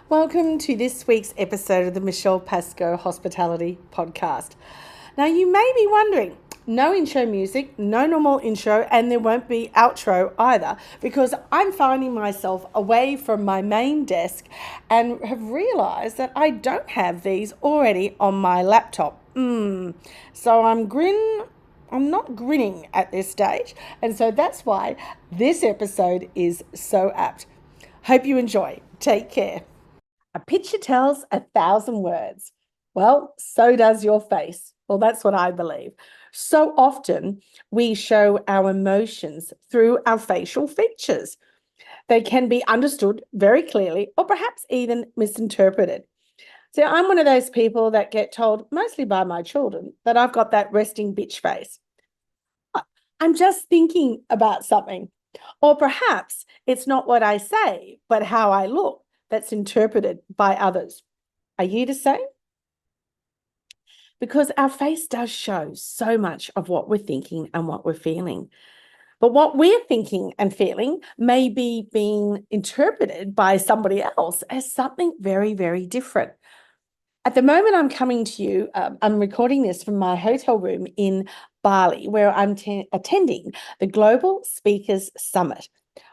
Welcome to this week's episode of the Michelle Pascoe Hospitality Podcast. Now, you may be wondering, no intro music, no normal intro, and there won't be outro either, because I'm finding myself away from my main desk and have realized that I don't have these already on my laptop. So I'm not grinning at this stage, and so that's why this episode is so apt. Hope you enjoy. Take care. A picture tells 1,000 words. Well, so does your face. Well, that's what I believe. So often we show our emotions through our facial features. They can be understood very clearly or perhaps even misinterpreted. So I'm one of those people that get told, mostly by my children, that I've got that resting bitch face. I'm just thinking about something. Or perhaps it's not what I say, but how I look that's interpreted by others. Are you the same? Because our face does show so much of what we're thinking and what we're feeling. But what we're thinking and feeling may be being interpreted by somebody else as something very, very different. At the moment, I'm coming to you, I'm recording this from my hotel room in Bali, where I'm attending the Global Speakers Summit,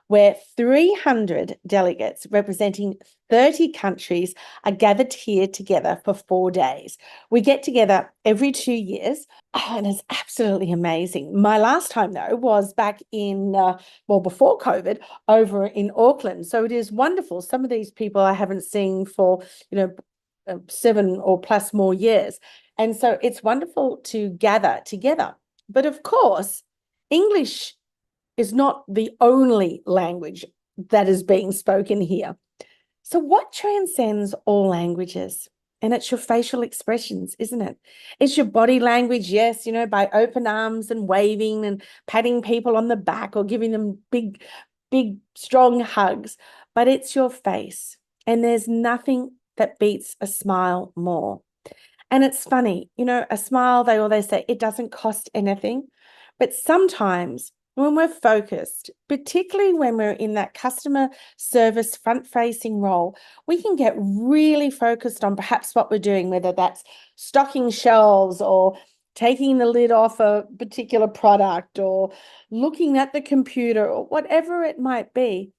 where 300 delegates representing 30 countries are gathered here together for 4 days. We get together every 2 years, and it's absolutely amazing. My last time, though, was back in, before COVID, over in Auckland. So it is wonderful. Some of these people I haven't seen for, 7 or plus more years. And so it's wonderful to gather together. But of course, English is not the only language that is being spoken here. So what transcends all languages? And it's your facial expressions, isn't it? It's your body language, yes, by open arms and waving and patting people on the back or giving them big, big, strong hugs. But it's your face. And there's nothing that beats a smile more. And it's funny, a smile, they always say it doesn't cost anything. But sometimes when we're focused, particularly when we're in that customer service front-facing role, we can get really focused on perhaps what we're doing, whether that's stocking shelves or taking the lid off a particular product or looking at the computer or whatever it might be.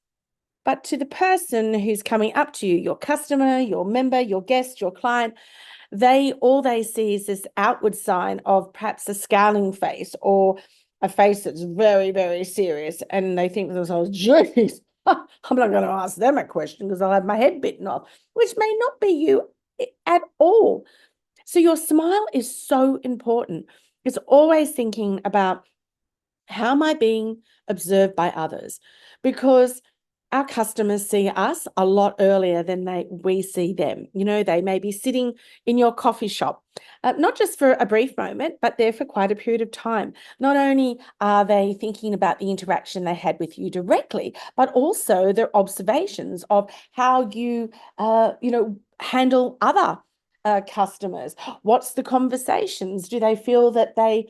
But to the person who's coming up to you, your customer, your member, your guest, your client, all they see is this outward sign of perhaps a scowling face or a face that's very, very serious. And they think to themselves, geez, I'm not going to ask them a question because I'll have my head bitten off, which may not be you at all. So your smile is so important. It's always thinking about, how am I being observed by others? Because our customers see us a lot earlier than we see them. They may be sitting in your coffee shop, not just for a brief moment, but there for quite a period of time. Not only are they thinking about the interaction they had with you directly, but also their observations of how you, handle other customers. What's the conversations? Do they feel that they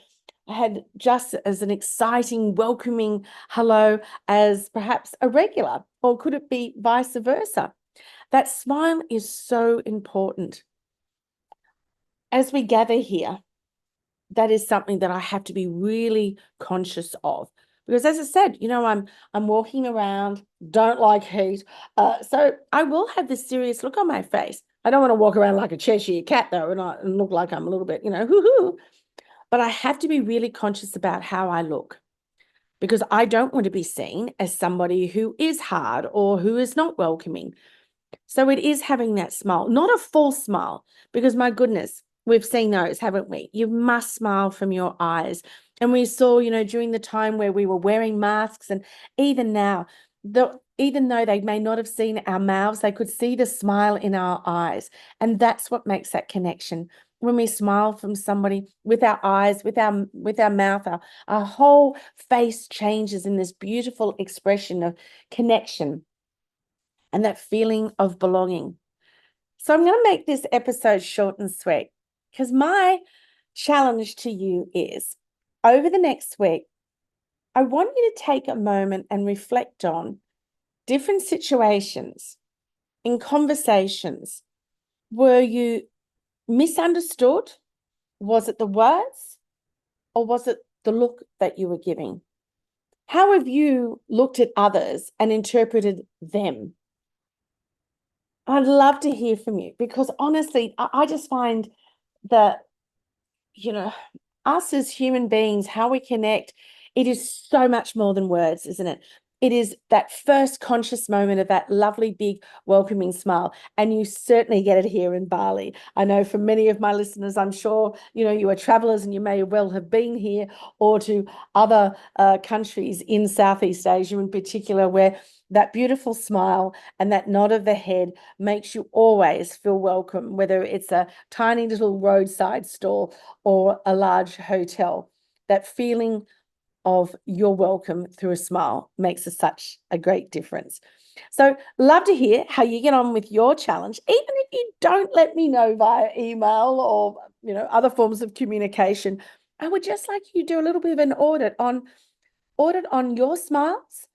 had just as an exciting, welcoming hello as perhaps a regular, or could it be vice versa? That smile is so important. As we gather here, that is something that I have to be really conscious of. Because as I said, I'm walking around, don't like heat. So I will have this serious look on my face. I don't want to walk around like a Cheshire cat, though, and look like I'm a little bit, hoo-hoo. But I have to be really conscious about how I look, because I don't want to be seen as somebody who is hard or who is not welcoming. So it is having that smile, not a false smile, because my goodness, we've seen those, haven't we? You must smile from your eyes. And we saw, during the time where we were wearing masks, and even now, even though they may not have seen our mouths, they could see the smile in our eyes. And that's what makes that connection. When we smile from somebody with our eyes, with our mouth, our whole face changes in this beautiful expression of connection and that feeling of belonging. So I'm going to make this episode short and sweet, because my challenge to you is, over the next week, I want you to take a moment and reflect on different situations in conversations, were you misunderstood? Was it the words, or was it the look that you were giving? How have you looked at others and interpreted them? I'd love to hear from you, because honestly, I just find that, us as human beings, how we connect, it is so much more than words, isn't it? It is that first conscious moment of that lovely, big, welcoming smile. And you certainly get it here in Bali. I know for many of my listeners, I'm sure, you are travelers and you may well have been here, or to other countries in Southeast Asia in particular, where that beautiful smile and that nod of the head makes you always feel welcome, whether it's a tiny little roadside stall or a large hotel. That feeling of you're welcome through a smile makes such a great difference. So love to hear how you get on with your challenge, even if you don't let me know via email or other forms of communication. I would just like you to do a little bit of an audit on your smiles,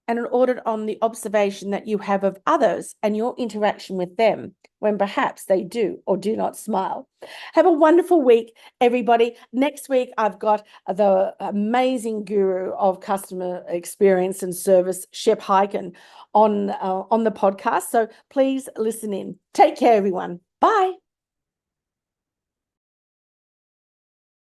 and an audit on the observation that you have of others and your interaction with them when perhaps they do or do not smile. Have a wonderful week, everybody. Next week, I've got the amazing guru of customer experience and service, Shep Hyken, on the podcast. So please listen in. Take care, everyone. Bye.